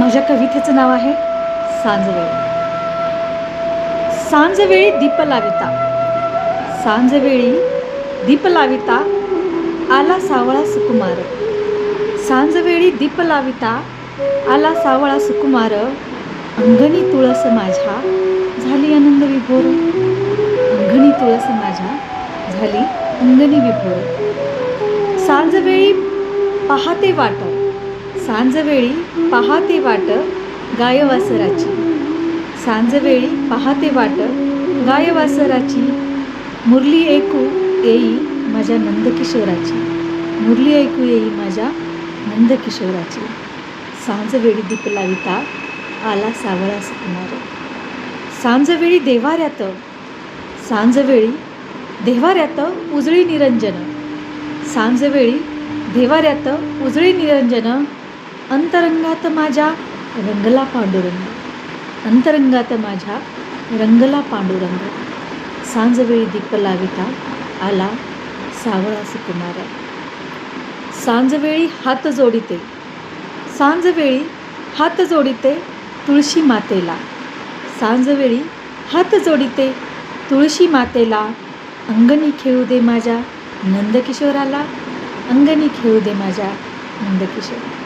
माझ्या कवितेचं नाव आहे सांजवेळी. सांजवेळी दीप लाविता, सांजवेळी दीप लाविता, आला सावळा सुकुमार. सांजवेळी दीप लाविता, आला सावळा सुकुमार. अंगणी तुळस माझ्या झाली आनंद विभोर. अंगणी तुळस माझ्या झाली अंगणी विभोर. सांजवेळी पाहते वाट, सांजवेळी पाहते वाट गायवासराची. सांजवेळी पाहते वाट गायवासराची. मुरली ऐकू येई माझ्या नंदकिशोराची. मुरली ऐकू येई माझ्या नंदकिशोराची. सांजवेळी दीप लाविता, आला सावळा सुकुमार. सांजवेळी देव्हाऱ्यात, सांजवेळी देव्हाऱ्यात उजळी निरंजन. सांजवेळी देव्हाऱ्यात उजळी निरंजन. अंतरंगात माझ्या रंगला पांडुरंग. अंतरंगात माझ्या रंगला पांडुरंग. सांजवेळी दीप लाविता, आला सावळा सुकुमार. सांजवेळी हात जोडिते, सांजवेळी हात जोडिते तुळशी मातेला. सांजवेळी हात जोडिते तुळशी मातेला. अंगणी खेळू दे माझ्या नंदकिशोराला. अंगणी खेळू दे माझ्या नंदकिशोराला.